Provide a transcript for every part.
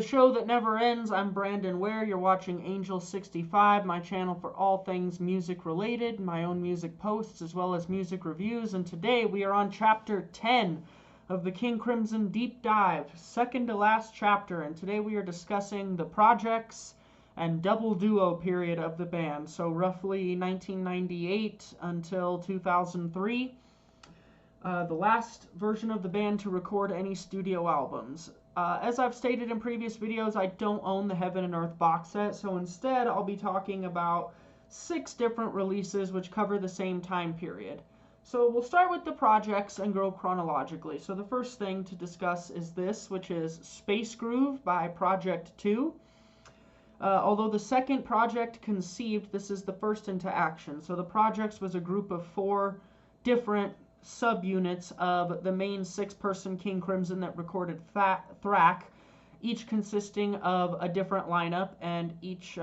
the show that never ends. I'm Brandon Ware. You're watching Angel65, my channel for all things music related, my own music posts, as well as music reviews. And today we are on Chapter 10 of the King Crimson Deep Dive, second to last chapter. And today we are discussing the projects and double duo period of the band. So roughly 1998 until 2003. The last version of the band to record any studio albums. As I've stated in previous videos, I don't own the Heaven and Earth box set, so instead I'll be talking about 6 different releases which cover the same time period. So we'll start with the projects and go chronologically. So the first thing to discuss is this, which is Space Groove by ProjeKct. Although the second project conceived, this is the first into action. So the projects was a group of 4 different subunits of the main 6-person King Crimson that recorded thrack, each consisting of a different lineup and each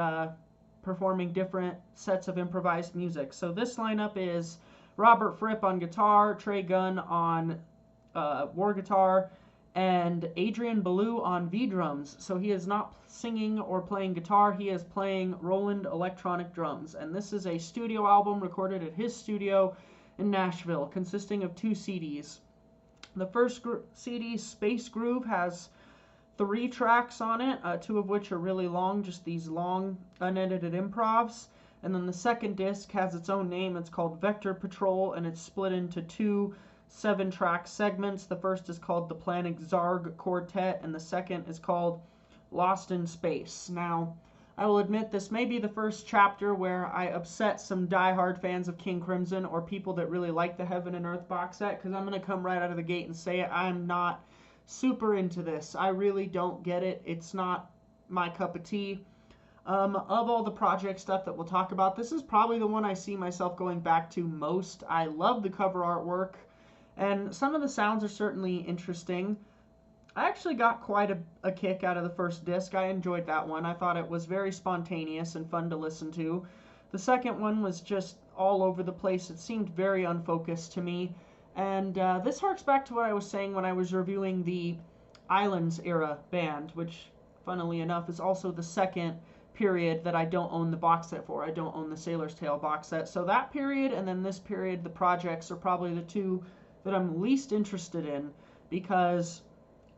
performing different sets of improvised music. So this lineup is Robert Fripp on guitar, Trey Gunn on war guitar, and Adrian Belew on V-drums. So he is not singing or playing guitar, he is playing Roland electronic drums. And this is a studio album recorded at his studio in Nashville, consisting of 2 CDs. The first CD, Space Groove, has 3 tracks on it, 2 of which are really long, just these long, unedited improvs. And then the second disc has its own name. It's called Vector Patrol, and it's split into 2 7-track segments. The first is called the Planet Zarg Quartet, and the second is called Lost in Space. Now, I will admit this may be the first chapter where I upset some diehard fans of King Crimson or people that really like the Heaven and Earth box set, because I'm going to come right out of the gate and say it. I'm not super into this. I really don't get it. It's not my cup of tea. Of all the project stuff that we'll talk about, this is probably the one I see myself going back to most. I love the cover artwork, and some of the sounds are certainly interesting. I actually got quite a kick out of the first disc. I enjoyed that one. I thought it was very spontaneous and fun to listen to. The second one was just all over the place. It seemed very unfocused to me. And this harks back to what I was saying when I was reviewing the Islands era band, which, funnily enough, is also the second period that I don't own the box set for. I don't own the Sailor's Tale box set. So that period and then this period, the projects, are probably the 2 that I'm least interested in, because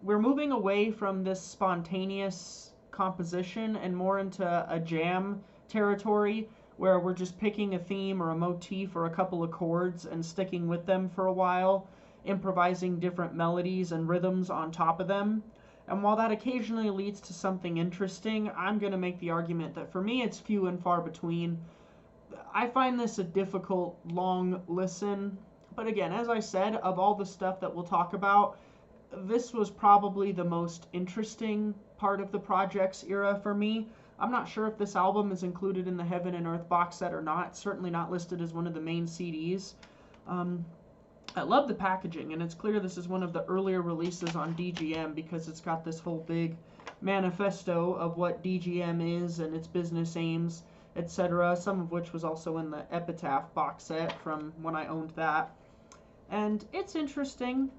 we're moving away from this spontaneous composition and more into a jam territory where we're just picking a theme or a motif or a couple of chords and sticking with them for a while, improvising different melodies and rhythms on top of them. And while that occasionally leads to something interesting, I'm going to make the argument that for me it's few and far between. I find this a difficult, long listen. But again, as I said, of all the stuff that we'll talk about, this was probably the most interesting part of the projects era for me. I'm not sure if this album is included in the Heaven and Earth box set or not. It's certainly not listed as one of the main CDs. I love the packaging, and it's clear this is one of the earlier releases on DGM because it's got this whole big manifesto of what DGM is and its business aims, etc., some of which was also in the Epitaph box set from when I owned that. And it's interesting.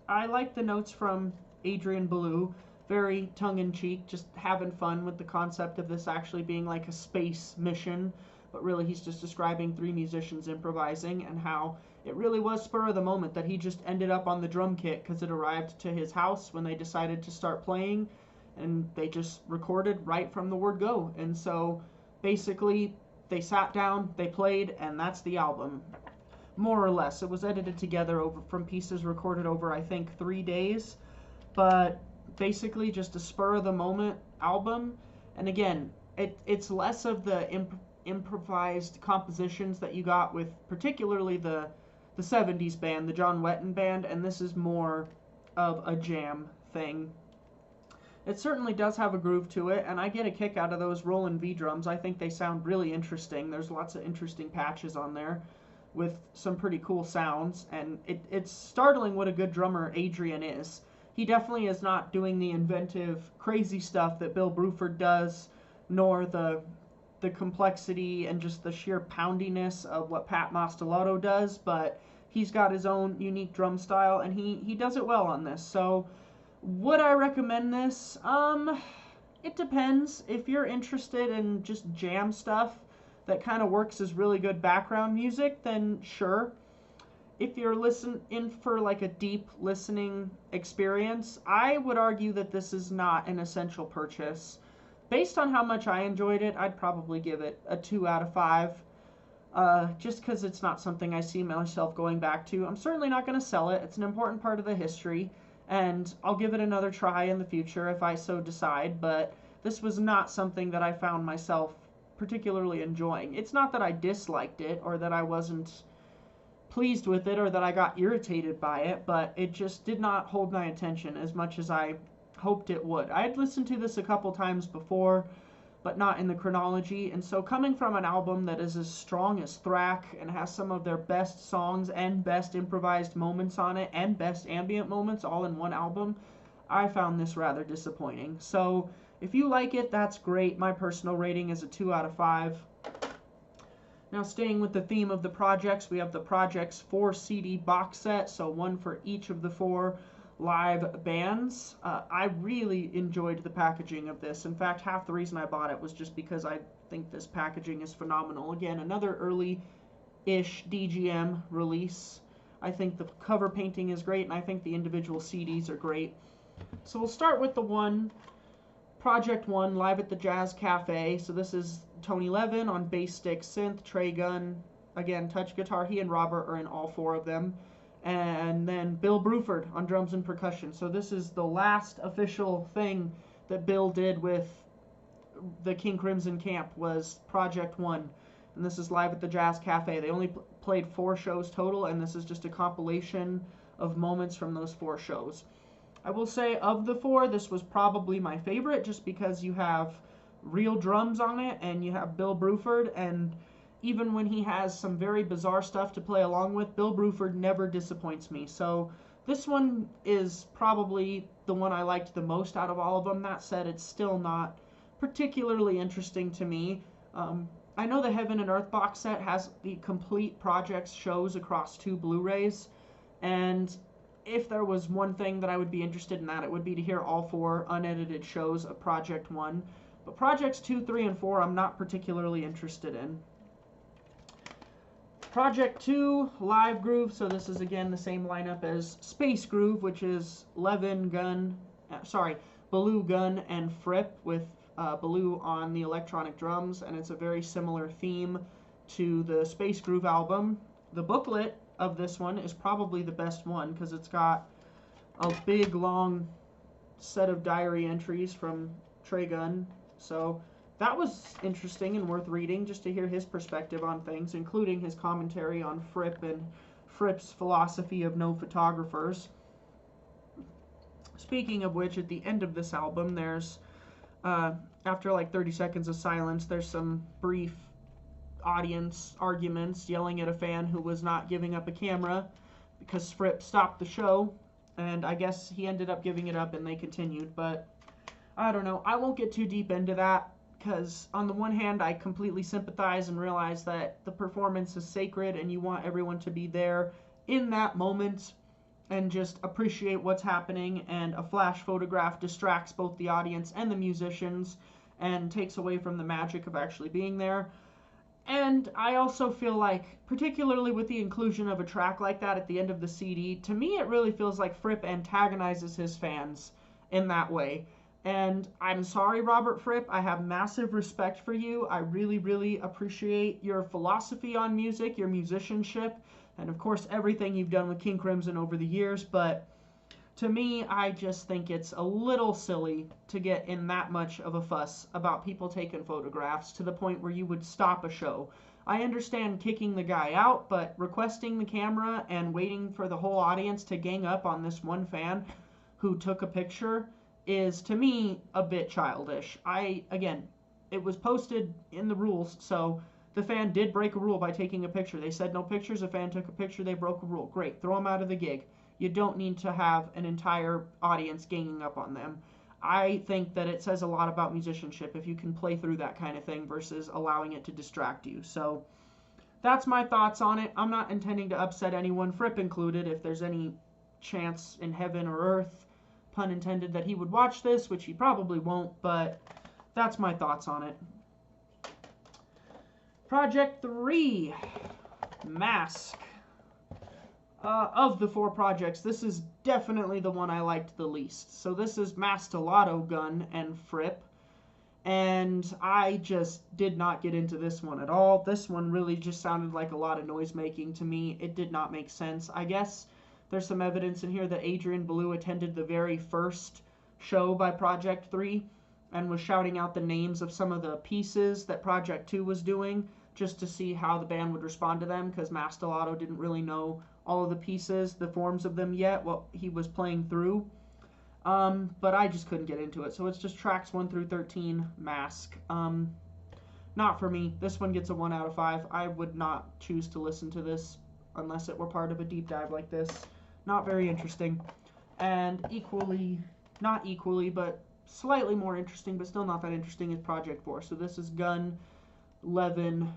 I like the notes from Adrian Belew, very tongue-in-cheek, just having fun with the concept of this actually being like a space mission, but really he's just describing 3 musicians improvising and how it really was spur of the moment that he just ended up on the drum kit because it arrived to his house when they decided to start playing, and they just recorded right from the word go. And so basically they sat down, they played, and that's the album. More or less. It was edited together from pieces recorded over, I think, 3 days. But basically just a spur-of-the-moment album. And again, it's less of the improvised compositions that you got with particularly the 70s band, the John Wetton band, and this is more of a jam thing. It certainly does have a groove to it, and I get a kick out of those Roland V drums. I think they sound really interesting. There's lots of interesting patches on there with some pretty cool sounds, and it's startling what a good drummer Adrian is. He definitely is not doing the inventive, crazy stuff that Bill Bruford does, nor the complexity and just the sheer poundiness of what Pat Mastelotto does, but he's got his own unique drum style, and he does it well on this. So would I recommend this? It depends. If you're interested in just jam stuff that kind of works as really good background music, then sure. If you're in for like a deep listening experience, I would argue that this is not an essential purchase. Based on how much I enjoyed it, I'd probably give it a 2 out of 5. Just because it's not something I see myself going back to. I'm certainly not going to sell it. It's an important part of the history, and I'll give it another try in the future if I so decide, but this was not something that I found myself particularly enjoying. It's not that I disliked it or that I wasn't pleased with it or that I got irritated by it, but it just did not hold my attention as much as I hoped it would. I had listened to this a couple times before, but not in the chronology, and so coming from an album that is as strong as Thrak and has some of their best songs and best improvised moments on it and best ambient moments all in one album, I found this rather disappointing. So if you like it, that's great. My personal rating is a 2 out of 5. Now, staying with the theme of the projects, we have the ProjeKcts 4 CD box set, so one for each of the 4 live bands. I really enjoyed the packaging of this. In fact, half the reason I bought it was just because I think this packaging is phenomenal. Again, another early-ish DGM release. I think the cover painting is great, and I think the individual CDs are great. So we'll start with the one, Project 1, Live at the Jazz Cafe. So this is Tony Levin on bass stick synth, Trey Gunn, again, touch guitar. He and Robert are in all 4 of them. And then Bill Bruford on drums and percussion. So this is the last official thing that Bill did with the King Crimson Camp, was Project 1. And this is Live at the Jazz Cafe. They only played 4 shows total, and this is just a compilation of moments from those 4 shows. I will say, of the 4, this was probably my favorite, just because you have real drums on it, and you have Bill Bruford, and even when he has some very bizarre stuff to play along with, Bill Bruford never disappoints me. So this one is probably the one I liked the most out of all of them. That said, it's still not particularly interesting to me. I know the Heaven and Earth box set has the complete ProjeKcts shows across 2 Blu-rays, and if there was one thing that I would be interested in, that it would be to hear all 4 unedited shows of Project 1. But Projects 2, 3, and 4 I'm not particularly interested in. Project 2, Live Groove, so this is again the same lineup as Space Groove, which is Baloo, Gunn, and Fripp, with Baloo on the electronic drums, and it's a very similar theme to the Space Groove album. The booklet of this one is probably the best one, because it's got a big, long set of diary entries from Trey Gunn, so that was interesting and worth reading, just to hear his perspective on things, including his commentary on Fripp and Fripp's philosophy of no photographers. Speaking of which, at the end of this album, there's, after like 30 seconds of silence, there's some brief audience arguments, yelling at a fan who was not giving up a camera because Fripp stopped the show, and I guess he ended up giving it up and they continued, but I don't know. I won't get too deep into that, because on the one hand, I completely sympathize and realize that the performance is sacred and you want everyone to be there in that moment and just appreciate what's happening, and a flash photograph distracts both the audience and the musicians and takes away from the magic of actually being there. And I also feel like, particularly with the inclusion of a track like that at the end of the CD, to me it really feels like Fripp antagonizes his fans in that way. And I'm sorry, Robert Fripp, I have massive respect for you. I really, really appreciate your philosophy on music, your musicianship, and of course everything you've done with King Crimson over the years, but to me, I just think it's a little silly to get in that much of a fuss about people taking photographs to the point where you would stop a show. I understand kicking the guy out, but requesting the camera and waiting for the whole audience to gang up on this one fan who took a picture is, to me, a bit childish. Again, it was posted in the rules, so the fan did break a rule by taking a picture. They said no pictures, a fan took a picture, they broke a rule. Great, throw them out of the gig. You don't need to have an entire audience ganging up on them. I think that it says a lot about musicianship if you can play through that kind of thing versus allowing it to distract you. So that's my thoughts on it. I'm not intending to upset anyone, Fripp included. If there's any chance in heaven or earth, pun intended, that he would watch this, which he probably won't, but that's my thoughts on it. Project 3, Mask. Of the 4 projects, this is definitely the one I liked the least. So this is Mastelato Gun and Fripp, and I just did not get into this one at all. This one really just sounded like a lot of noise making to me. It did not make sense. I guess there's some evidence in here that Adrian Belew attended the very first show by Project 3 and was shouting out the names of some of the pieces that Project 2 was doing just to see how the band would respond to them, because Mastelato didn't really know all of the pieces, the forms of them yet, what he was playing through. But I just couldn't get into it. So it's just tracks 1 through 13, Mask. Not for me. This one gets a 1 out of 5. I would not choose to listen to this unless it were part of a deep dive like this. Not very interesting. And not equally, but slightly more interesting, but still not that interesting, is Project 4. So this is Gun, Levin,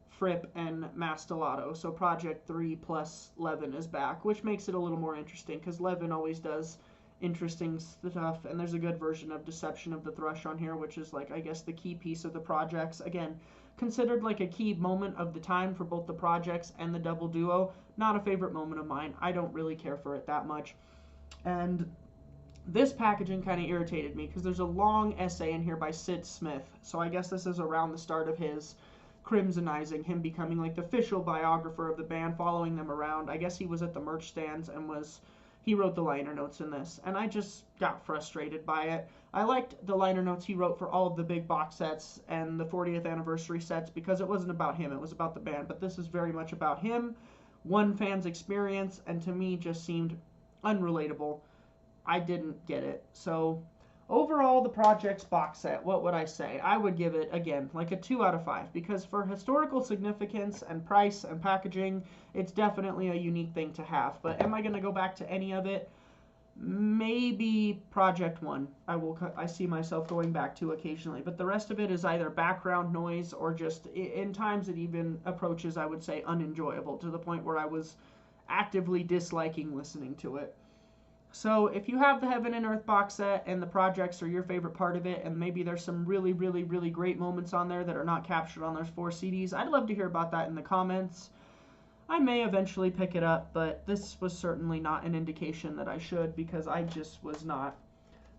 Fripp, and Mastelato. So Project 3 plus Levin is back, which makes it a little more interesting, because Levin always does interesting stuff, and there's a good version of Deception of the Thrush on here, which is, like, I guess the key piece of the projects. Again, considered like a key moment of the time for both the projects and the double duo. Not a favorite moment of mine. I don't really care for it that much. And this packaging kind of irritated me, because there's a long essay in here by Sid Smith. So I guess this is around the start of his crimsonizing, him becoming like the official biographer of the band, following them around. I guess he was at the merch stands and he wrote the liner notes in this, and I just got frustrated by it. I liked the liner notes he wrote for all of the big box sets and the 40th anniversary sets, because it wasn't about him, it was about the band. But this is very much about him, one fan's experience, and to me just seemed unrelatable. I didn't get it. So overall, the Projects box set, what would I say? I would give it, again, like a 2 out of 5, because for historical significance and price and packaging, it's definitely a unique thing to have. But am I going to go back to any of it? Maybe Project 1. I see myself going back to occasionally, but the rest of it is either background noise or just, in times it even approaches, I would say, unenjoyable, to the point where I was actively disliking listening to it. So if you have the Heaven and Earth box set and the projects are your favorite part of it, and maybe there's some really, really, really great moments on there that are not captured on those 4 CDs, I'd love to hear about that in the comments. I may eventually pick it up, but this was certainly not an indication that I should, because I just was not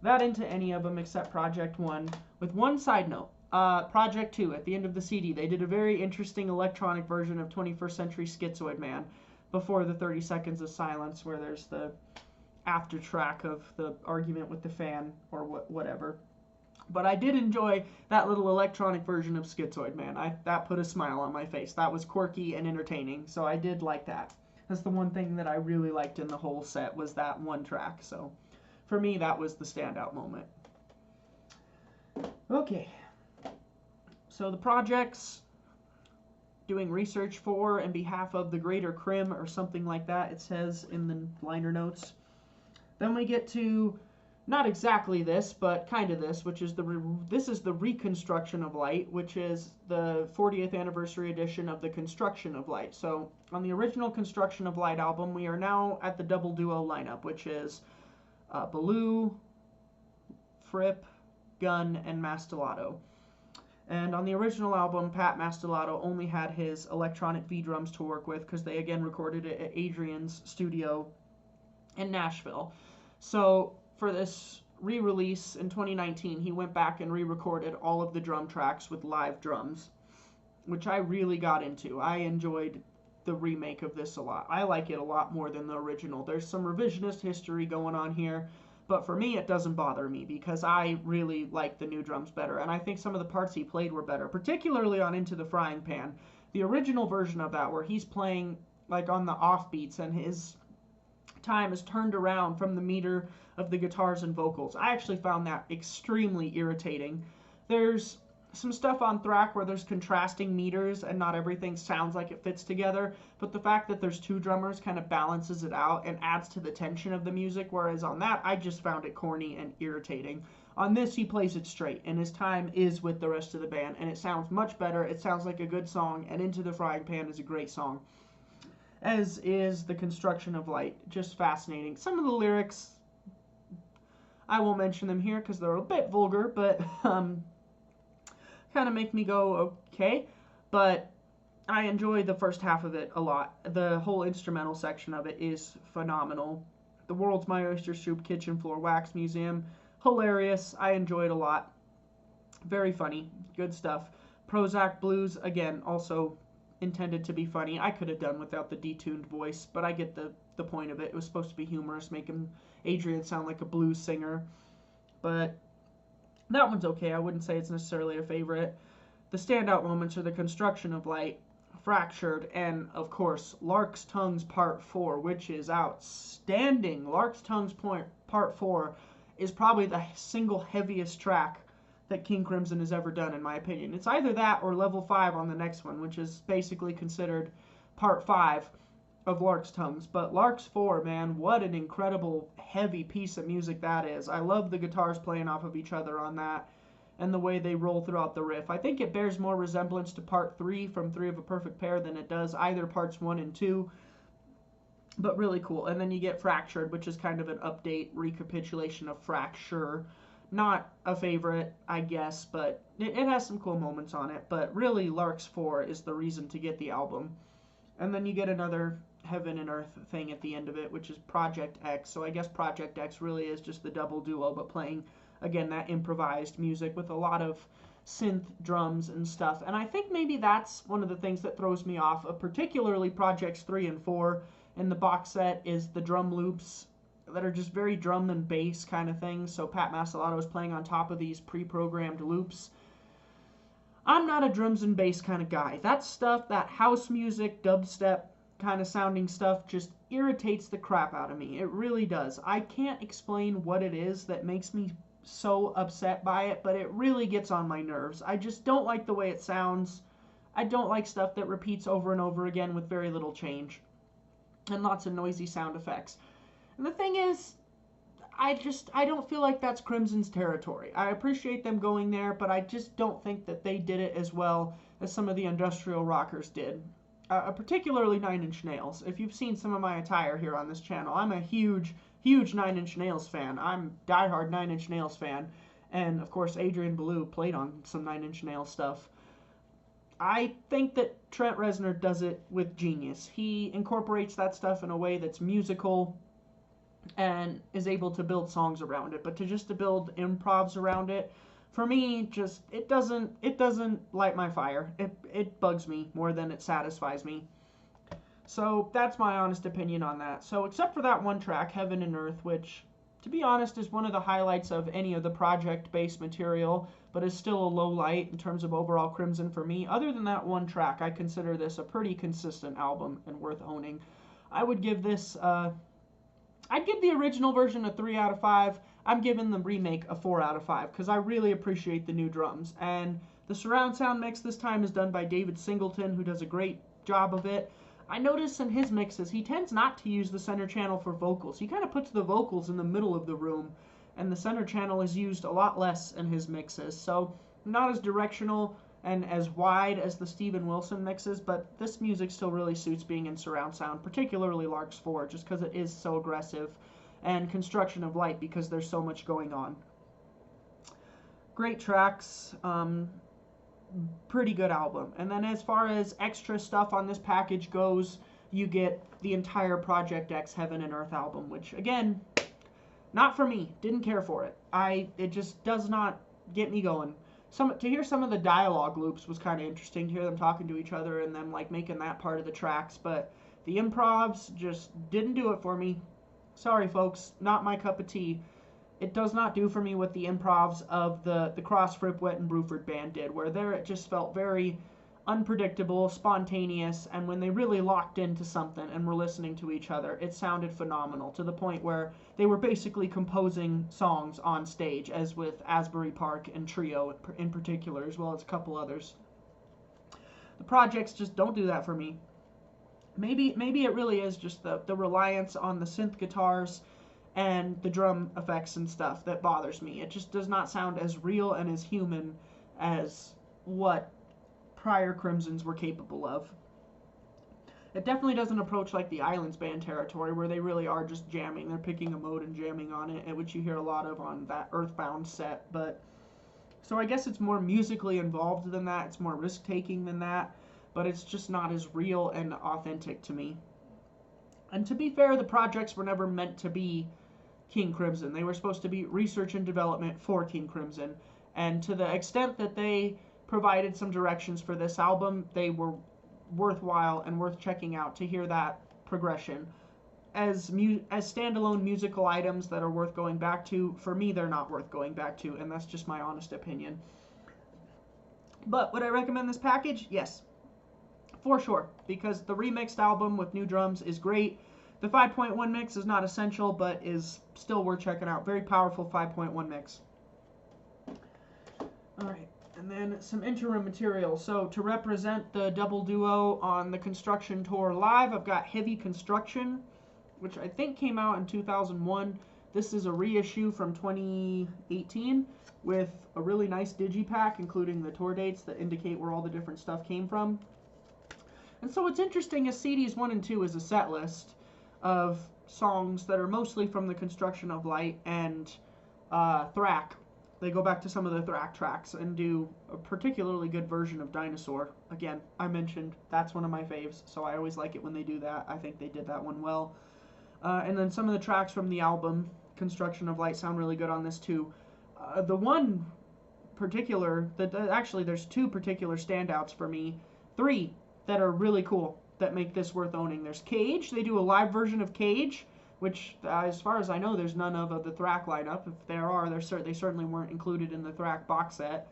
that into any of them except Project 1. With one side note, Project 2, at the end of the CD, they did a very interesting electronic version of 21st Century Schizoid Man before the 30 Seconds of Silence, where there's the after track of the argument with the fan or whatever. But I did enjoy that little electronic version of Schizoid Man. That put a smile on my face. That was quirky and entertaining, so I did like that. That's the one thing that I really liked in the whole set, was that one track. So for me, that was the standout moment. Okay. So the projects, doing research for and behalf of the Greater Crim, or something like that, it says in the liner notes. Then we get to, not exactly this, but kind of this, which is this is the Reconstruction of Light, which is the 40th anniversary edition of the Construction of Light. So on the original Construction of Light album, we are now at the double duo lineup, which is Belew, Fripp, Gunn, and Mastelato. And on the original album, Pat Mastelato only had his electronic V-drums to work with, because they again recorded it at Adrian's studio in Nashville. So for this re-release in 2019, he went back and re-recorded all of the drum tracks with live drums, which I really got into. I enjoyed the remake of this a lot. I like it a lot more than the original. There's some revisionist history going on here, but for me, it doesn't bother me, because I really like the new drums better, and I think some of the parts he played were better, particularly on Into the Frying Pan. The original version of that, where he's playing like on the offbeats and his time is turned around from the meter of the guitars and vocals, I actually found that extremely irritating. There's some stuff on Thrak where there's contrasting meters and not everything sounds like it fits together, but the fact that there's 2 drummers kind of balances it out and adds to the tension of the music, whereas on that, I just found it corny and irritating. On this, he plays it straight, and his time is with the rest of the band, and it sounds much better. It sounds like a good song, and Into the Frying Pan is a great song, as is the Construction of Light. Just fascinating. Some of the lyrics, I won't mention them here because they're a bit vulgar, but kind of make me go, okay. But I enjoy the first half of it a lot. The whole instrumental section of it is phenomenal. The World's My Oyster Soup Kitchen Floor Wax Museum, hilarious. I enjoy it a lot. Very funny, good stuff. Prozac Blues, again, also intended to be funny. I could have done without the detuned voice, but I get the point of it. It was supposed to be humorous, making Adrian sound like a blues singer. But that one's okay. I wouldn't say it's necessarily a favorite. The standout moments are the construction of light, Fractured, and of course Lark's Tongues Part 4, which is outstanding. Lark's Tongues Part 4 is probably the single heaviest track that King Crimson has ever done, in my opinion. It's either that or Level 5 on the next one, which is basically considered Part 5 of Lark's Tongues. But Lark's 4, man, what an incredible heavy piece of music that is. I love the guitars playing off of each other on that, and the way they roll throughout the riff. I think it bears more resemblance to Part 3 from 3 of a Perfect Pair than it does either Parts 1 and 2, but really cool. And then you get Fractured, which is kind of an update, recapitulation of Fracture. Not a favorite, I guess, but it has some cool moments on it. But really, Lark's 4 is the reason to get the album. And then you get another Heaven and Earth thing at the end of it, which is ProjeKcts. So I guess ProjeKcts really is just the double duo, but playing, again, that improvised music with a lot of synth drums and stuff. And I think maybe that's one of the things that throws me off of particularly Projects 3 and 4 in the box set is the drum loops that are just very drum and bass kind of things. So Pat Masalato is playing on top of these pre-programmed loops. I'm not a drums and bass kind of guy. That stuff, that house music, dubstep kind of sounding stuff just irritates the crap out of me. It really does. I can't explain what it is that makes me so upset by it, but it really gets on my nerves. I just don't like the way it sounds. I don't like stuff that repeats over and over again with very little change and lots of noisy sound effects. And the thing is, I don't feel like that's Crimson's territory. I appreciate them going there, but I just don't think that they did it as well as some of the industrial rockers did. Particularly Nine Inch Nails. If you've seen some of my attire here on this channel, I'm a huge Nine Inch Nails fan. I'm a diehard Nine Inch Nails fan. And, of course, Adrian Belew played on some Nine Inch Nails stuff. I think that Trent Reznor does it with genius. He incorporates that stuff in a way that's musical and is able to build songs around it. But to build improvs around it, for me, just it doesn't light my fire. It bugs me more than it satisfies me. So that's my honest opinion on that. So except for that one track, Heaven and Earth, which, to be honest, is one of the highlights of any of the project-based material, but is still a low light in terms of overall Crimson for me. Other than that one track, I consider this a pretty consistent album and worth owning. I would give this, I'd give the original version a 3 out of 5. I'm giving the remake a 4 out of 5 because I really appreciate the new drums. And the surround sound mix this time is done by David Singleton, who does a great job of it. I notice in his mixes, he tends not to use the center channel for vocals. He kind of puts the vocals in the middle of the room, and the center channel is used a lot less in his mixes. So not as directional and as wide as the Steven Wilson mixes, but this music still really suits being in surround sound, particularly Lark's 4, just because it is so aggressive, and Construction of Light because there's so much going on. Great tracks, pretty good album. And then as far as extra stuff on this package goes, you get the entire ProjeKcts Heaven and Earth album, which again, not for me. Didn't care for it. It just does not get me going. To hear some of the dialogue loops was kind of interesting. To hear them talking to each other and them like making that part of the tracks, but the improvs just didn't do it for me. Sorry, folks, not my cup of tea. It does not do for me what the improvs of the Cross, Fripp, Wet, and Bruford band did, where there it just felt very unpredictable, spontaneous, and when they really locked into something and were listening to each other, it sounded phenomenal, to the point where they were basically composing songs on stage, as with Asbury Park and Trio in particular, as well as a couple others. The projects just don't do that for me. Maybe it really is just the reliance on the synth guitars and the drum effects and stuff that bothers me. It just does not sound as real and as human as what prior Crimsons were capable of. It definitely doesn't approach like the Islands band territory, where they really are just jamming. They're picking a mode and jamming on it, which you hear a lot of on that Earthbound set. But So I guess it's more musically involved than that. It's more risk-taking than that. But it's just not as real and authentic to me. And to be fair, the projects were never meant to be King Crimson. They were supposed to be research and development for King Crimson. And to the extent that they provided some directions for this album, they were worthwhile and worth checking out to hear that progression. As standalone musical items that are worth going back to, for me, they're not worth going back to, and that's just my honest opinion. But would I recommend this package? Yes, for sure, because the remixed album with new drums is great. The 5.1 mix is not essential, but is still worth checking out. Very powerful 5.1 mix. Alright, and then some interim material. So to represent the double duo on the ConstruKction tour live, I've got Heavy Construction, which I think came out in 2001. This is a reissue from 2018 with a really nice digipack, including the tour dates that indicate where all the different stuff came from. And so what's interesting is CDs 1 and 2 is a set list of songs that are mostly from the Construction of Light and Thrak. They go back to some of the Thrak tracks and do a particularly good version of Dinosaur. Again, I mentioned that's one of my faves, so I always like it when they do that. I think they did that one well. And then some of the tracks from the album, Construction of Light, sound really good on this too. The one particular, actually there's two particular standouts for me, three that are really cool that make this worth owning. There's Cage. They do a live version of Cage, which, as far as I know, there's none of the Thrak lineup. If there are, they certainly weren't included in the Thrak box set.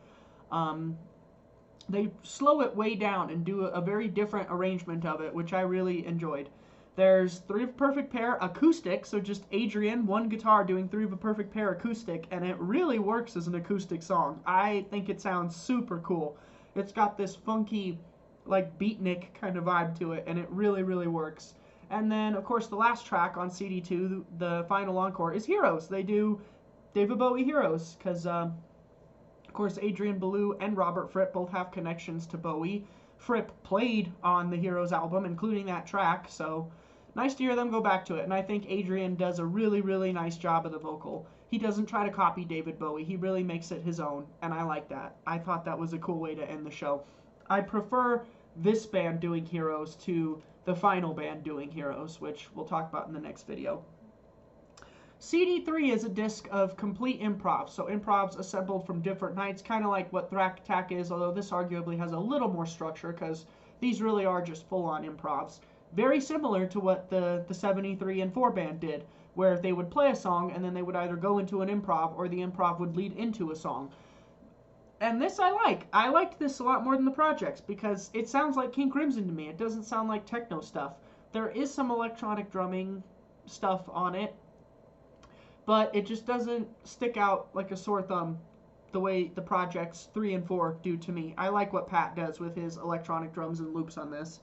They slow it way down and do a very different arrangement of it, which I really enjoyed. There's Three of a Perfect Pair acoustic, so just Adrian, one guitar doing Three of a Perfect Pair acoustic, and it really works as an acoustic song. I think it sounds super cool. It's got this funky, like, beatnik kind of vibe to it, and it really, really works. And then, of course, the last track on CD2, the final encore, is Heroes. They do David Bowie Heroes, because, of course, Adrian Belew and Robert Fripp both have connections to Bowie. Fripp played on the Heroes album, including that track, so nice to hear them go back to it. And I think Adrian does a really, really nice job of the vocal. He doesn't try to copy David Bowie. He really makes it his own, and I like that. I thought that was a cool way to end the show. I prefer this band doing Heroes to the final band doing Heroes, which we'll talk about in the next video. CD3 is a disc of complete improv, so improvs assembled from different nights, kind of like what ThrakTak is, although this arguably has a little more structure, because these really are just full-on improvs. Very similar to what the 73 and 4 band did, where they would play a song, and then they would either go into an improv, or the improv would lead into a song. And this I like. I liked this a lot more than the projects because it sounds like King Crimson to me. It doesn't sound like techno stuff. There is some electronic drumming stuff on it, but it just doesn't stick out like a sore thumb the way the projects 3 and 4 do to me. I like what Pat does with his electronic drums and loops on this.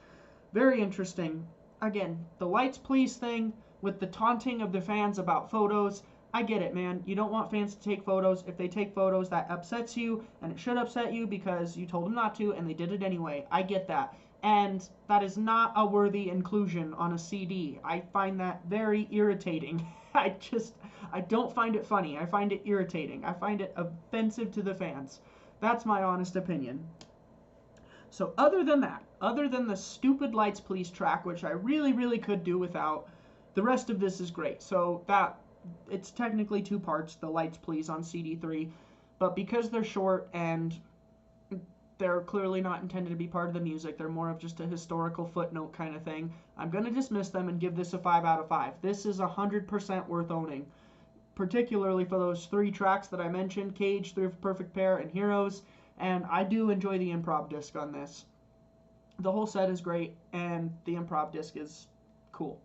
Very interesting. Again, the Lights Please thing with the taunting of the fans about photos. I get it, man. You don't want fans to take photos. If they take photos, that upsets you, and it should upset you because you told them not to, and they did it anyway. I get that. And that is not a worthy inclusion on a CD. I find that very irritating. I don't find it funny. I find it irritating. I find it offensive to the fans. That's my honest opinion. So other than that, other than the stupid Lights Please track, which I really, really could do without, the rest of this is great. So it's technically 2 parts, the Lights Please on CD3, but because they're short and they're clearly not intended to be part of the music, they're more of just a historical footnote kind of thing, I'm going to dismiss them and give this a 5 out of 5. This is 100% worth owning, particularly for those 3 tracks that I mentioned, Cage, Three of a Perfect Pair, and Heroes, and I do enjoy the improv disc on this. The whole set is great, and the improv disc is cool.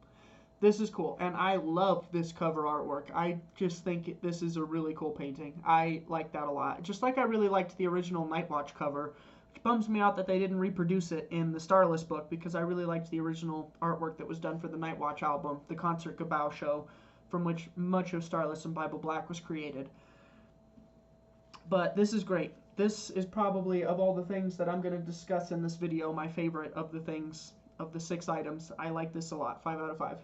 This is cool, and I love this cover artwork. I just think this is a really cool painting. I like that a lot. Just like I really liked the original Nightwatch cover, which bums me out that they didn't reproduce it in the Starless book, because I really liked the original artwork that was done for the Nightwatch album, the Concert Gabao show, from which much of Starless and Bible Black was created. But this is great. This is probably, of all the things that I'm going to discuss in this video, my favorite of the things, of the 6 items. I like this a lot. 5 out of 5.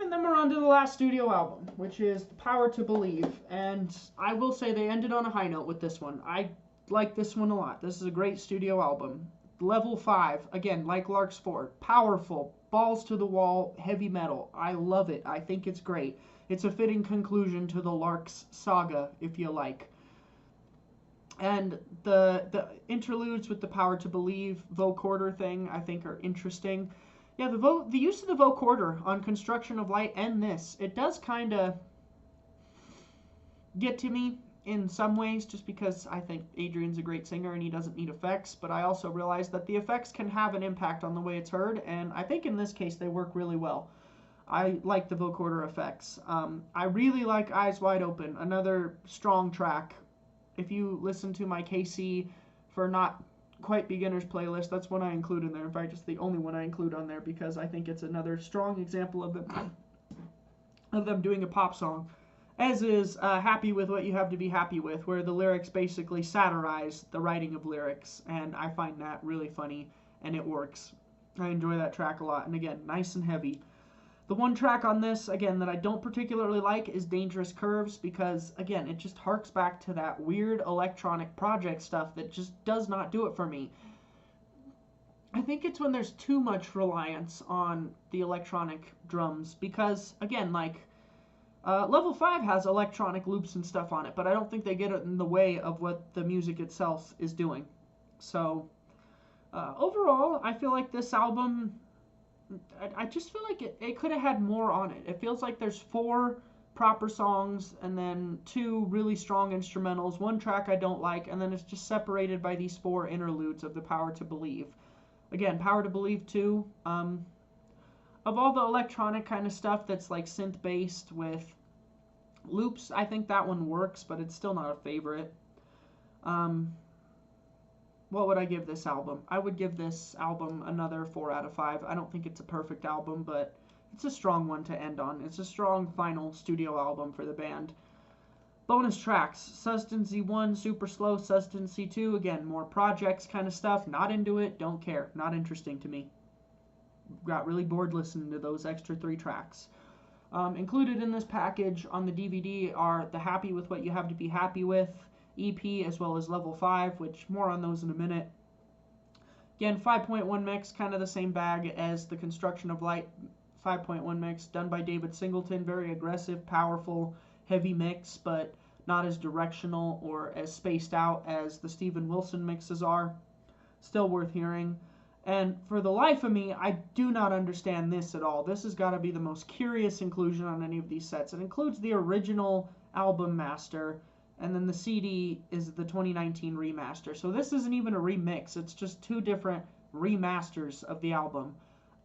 And then then we're on to the last studio album, which is Power to Believe. And I will say they ended on a high note with this one. I like this one a lot. This is a great studio album. Level 5, again, like Lark's 4, powerful, balls to the wall, heavy metal. I love it. I think it's great. It's a fitting conclusion to the Lark's saga, if you like. And the interludes with the Power to Believe vocoder thing, I think, are interesting. Yeah, the use of the vocoder on Construction of Light and this, it does kind of get to me in some ways, just because I think Adrian's a great singer and he doesn't need effects, but I also realize that the effects can have an impact on the way it's heard, and I think in this case they work really well. I like the vocoder effects. I really like Eyes Wide Open, another strong track. If you listen to my KC for Not Quite Beginners playlist, that's one I include in there. In fact, it's the only one I include on there because I think it's another strong example of them doing a pop song. As is Happy With What You Have to Be Happy With, where the lyrics basically satirize the writing of lyrics, and I find that really funny, and it works. I enjoy that track a lot, and again, nice and heavy. The one track on this, again, that I don't particularly like is Dangerous Curves, because, again, it just harks back to that weird electronic project stuff that just does not do it for me. I think it's when there's too much reliance on the electronic drums, because, again, like, Level 5 has electronic loops and stuff on it, but I don't think they get it in the way of what the music itself is doing. So, overall, I feel like this album, I just feel like it could have had more on it. It feels like there's 4 proper songs and then 2 really strong instrumentals, 1 track I don't like, and then it's just separated by these 4 interludes of the Power to Believe. Again, Power to Believe 2, of all the electronic kind of stuff that's like synth-based with loops, I think that one works, but it's still not a favorite. What would I give this album? I would give this album another 4 out of 5. I don't think it's a perfect album, but it's a strong one to end on. It's a strong final studio album for the band. Bonus tracks, Sustenance 1, Super Slow, Sustenance 2, again, more projects kind of stuff. Not into it, don't care, not interesting to me. Got really bored listening to those extra 3 tracks. Included in this package on the DVD are the Happy With What You Have to Be Happy With EP, as well as Level 5, which more on those in a minute. Again, 5.1 mix, kind of the same bag as the Construction of Light 5.1 mix, done by David Singleton. Very aggressive, powerful, heavy mix, but not as directional or as spaced out as the Steven Wilson mixes are. Still worth hearing. And for the life of me, I do not understand this at all. This has got to be the most curious inclusion on any of these sets. It includes the original album master, and then the CD is the 2019 remaster. So this isn't even a remix. It's just 2 different remasters of the album.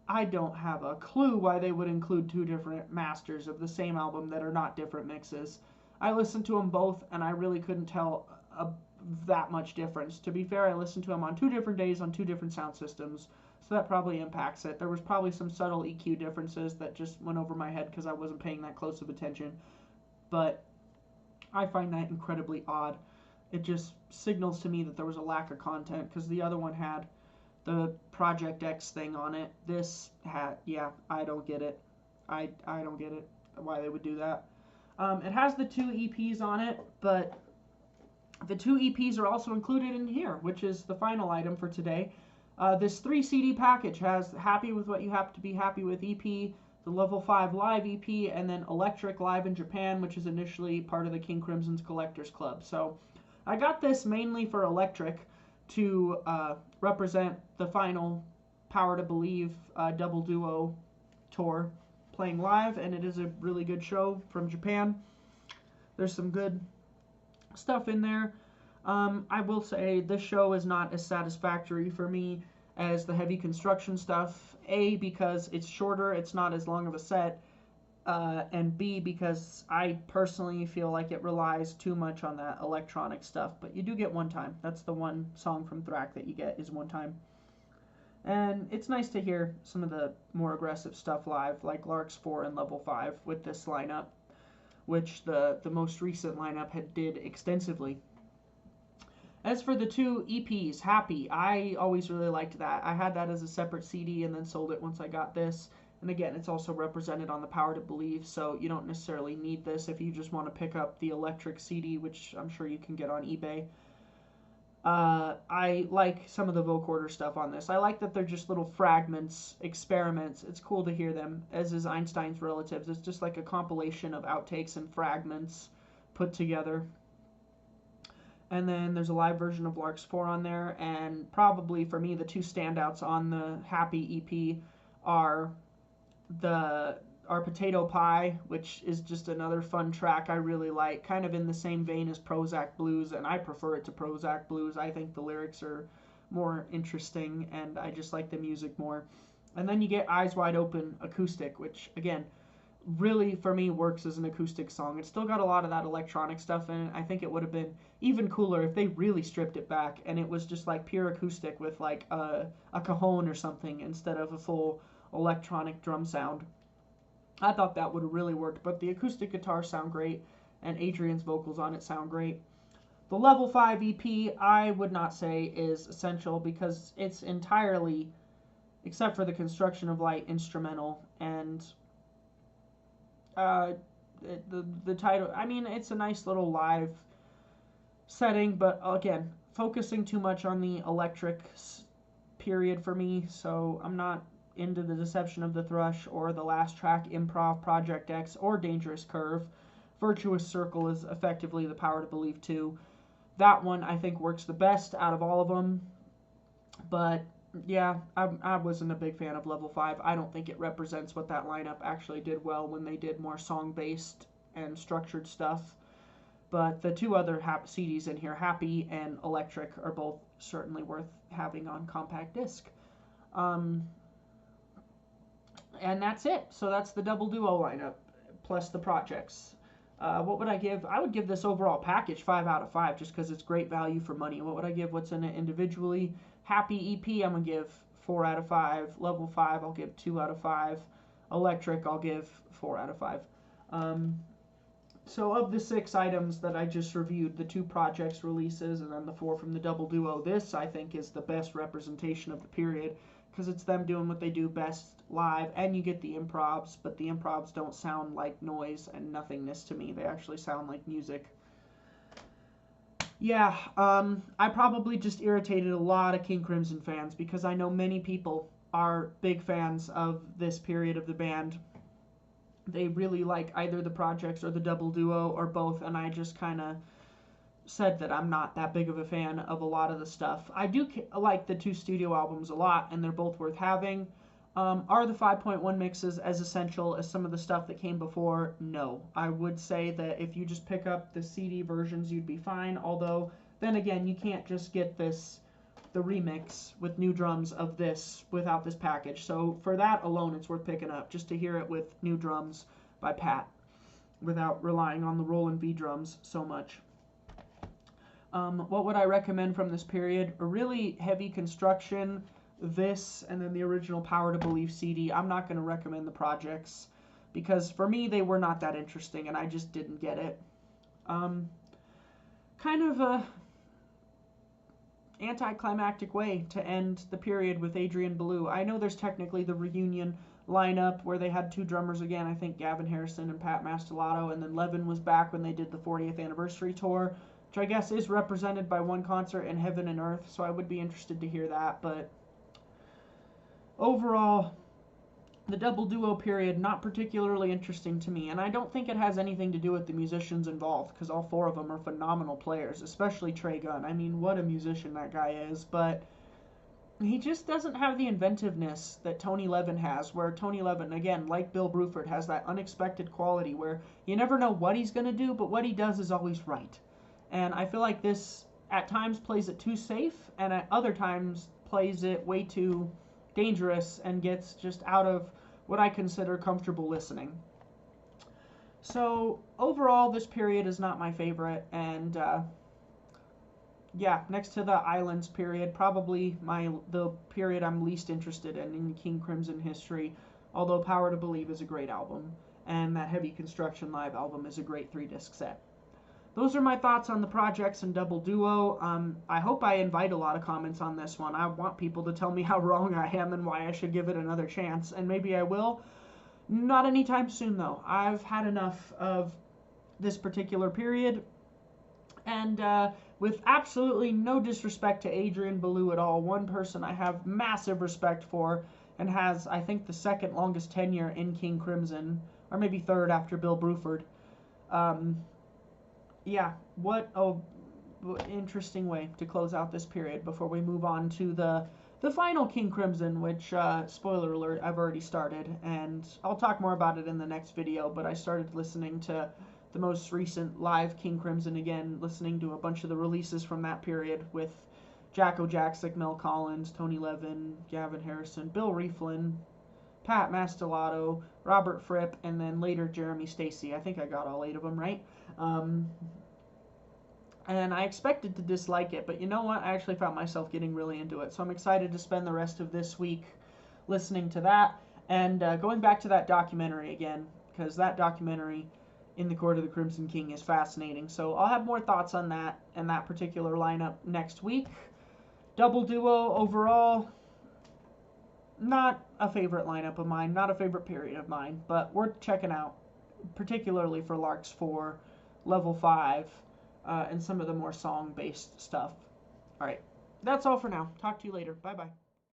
I don't have a clue why they would include 2 different masters of the same album that are not different mixes. I listened to them both, and I really couldn't tell that much difference. To be fair, I listened to them on 2 different days on 2 different sound systems, so that probably impacts it. There was probably some subtle EQ differences that just went over my head because I wasn't paying that close of attention, but I find that incredibly odd. It just signals to me that there was a lack of content, because the other one had the ProjeKcts thing on it. This had, yeah, I don't get it. I don't get it, why they would do that. It has the 2 EPs on it, but the 2 EPs are also included in here, which is the final item for today. This 3 CD package has Happy With What You Have to Be Happy With EP, the Level 5 Live EP, and then EleKtriK Live in Japan, which is initially part of the King Crimson's Collectors Club. So I got this mainly for EleKtriK to represent the final Power to Believe double duo tour playing live, and it is a really good show from Japan. There's some good stuff in there. I will say this show is not as satisfactory for me as the heavy construction stuff. A, because it's shorter, it's not as long of a set, and B, because I personally feel like it relies too much on that electronic stuff. But you do get one time. That's the one song from Thrak that you get, is one time. And it's nice to hear some of the more aggressive stuff live, like Lark's 4 and Level 5 with this lineup, which the most recent lineup did extensively. As for the 2 EPs, Happy, I always really liked that. I had that as a separate CD and then sold it once I got this. And again, it's also represented on the Power to Believe, so you don't necessarily need this if you just want to pick up the EleKtriK CD, which I'm sure you can get on eBay. I like some of the vocoder stuff on this. I like that they're just little fragments, experiments. It's cool to hear them, as is Einstein's Relatives. It's just like a compilation of outtakes and fragments put together. And then there's a live version of Lark's 4 on there, and probably for me the two standouts on the Happy EP are our Potato Pie, which is just another fun track I really like, kind of in the same vein as Prozac Blues, and I prefer it to Prozac Blues. I think the lyrics are more interesting, and I just like the music more. And then you get Eyes Wide Open acoustic, which, again, really, for me, works as an acoustic song. It's still got a lot of that electronic stuff in it. I think it would have been even cooler if they really stripped it back, and it was just like pure acoustic with like a cajon or something instead of a full electronic drum sound. I thought that would have really worked, but the acoustic guitars sound great, and Adrian's vocals on it sound great. The Level 5 EP, I would not say is essential because it's entirely, except for the Construction of Light, instrumental, and the title, I mean, it's a nice little live setting, but again, focusing too much on the electric period for me, so I'm not into the Deception of the Thrush or the last track, Improv, ProjeKcts, or Dangerous Curve. Virtuous Circle is effectively the Power to Believe 2. That one I think works the best out of all of them, but yeah, I wasn't a big fan of Level 5. I don't think it represents what that lineup actually did well when they did more song-based and structured stuff. But the two other CDs in here, Happy and EleKtriK, are both certainly worth having on compact disc. And that's it. So that's the double duo lineup, plus the projects. What would I give? I would give this overall package 5 out of 5, just because it's great value for money. What would I give what's in it individually? Happy EP, I'm going to give 4 out of 5. Level 5, I'll give 2 out of 5. EleKtriK, I'll give 4 out of 5. So of the 6 items that I just reviewed, the 2 projects releases and then the 4 from the double duo, this I think is the best representation of the period, because it's them doing what they do best live, and you get the improvs, but the improvs don't sound like noise and nothingness to me. They actually sound like music. Yeah, I probably just irritated a lot of King Crimson fans, because I know many people are big fans of this period of the band. They really like either the projects or the double duo or both, and I just kind of said that I'm not that big of a fan of a lot of the stuff. I do like the 2 studio albums a lot, and they're both worth having. Are the 5.1 mixes as essential as some of the stuff that came before? No. I would say that if you just pick up the CD versions, you'd be fine, although, then again, you can't just get the remix with new drums of this without this package. So for that alone, it's worth picking up, just to hear it with new drums by Pat, without relying on the Roland V drums so much. What would I recommend from this period? A really heavy construction, this, and then the original Power to Believe CD. I'm not going to recommend the projects, because for me they were not that interesting and I just didn't get it. Kind of a anticlimactic way to end the period with Adrian Belew. I know there's technically the reunion lineup where they had 2 drummers again, I think Gavin Harrison and Pat Mastelotto, and then Levin was back when they did the 40th anniversary tour, which I guess is represented by one concert in Heaven and Earth, so I would be interested to hear that. But overall, the double duo period, not particularly interesting to me, and I don't think it has anything to do with the musicians involved, because all 4 of them are phenomenal players, especially Trey Gunn. I mean, what a musician that guy is, but he just doesn't have the inventiveness that Tony Levin has, where Tony Levin, again, like Bill Bruford, has that unexpected quality where you never know what he's going to do, but what he does is always right. And I feel like this, at times, plays it too safe, and at other times, plays it way too dangerous and gets just out of what I consider comfortable listening. So overall, this period is not my favorite, and yeah, next to the Islands period, probably the period I'm least interested in King Crimson history, although Power to Believe is a great album, and that Heavy Construction live album is a great 3-disc set. those are my thoughts on the projects and Double Duo. I hope I invite a lot of comments on this one. I want people to tell me how wrong I am and why I should give it another chance, and maybe I will. Not anytime soon, though. I've had enough of this particular period, and with absolutely no disrespect to Adrian Belew at all, one person I have massive respect for and has, I think, the second longest tenure in King Crimson, or maybe third after Bill Bruford. Yeah, what a interesting way to close out this period before we move on to the final King Crimson, which, spoiler alert, I've already started, and I'll talk more about it in the next video, but I started listening to the most recent live King Crimson again, listening to a bunch of the releases from that period with Jacko Jackson, Mel Collins, Tony Levin, Gavin Harrison, Bill Rieflin, Pat Mastelotto, Robert Fripp, and then later Jeremy Stacy. I think I got all 8 of them right. And I expected to dislike it, but you know what? I actually found myself getting really into it. So I'm excited to spend the rest of this week listening to that and going back to that documentary again, because that documentary, In the Court of the Crimson King, is fascinating. So I'll have more thoughts on that and that particular lineup next week. Double Duo overall, not a favorite lineup of mine, not a favorite period of mine, but worth checking out, particularly for Larks 4, Level 5, and some of the more song-based stuff. Alright, that's all for now. Talk to you later. Bye-bye.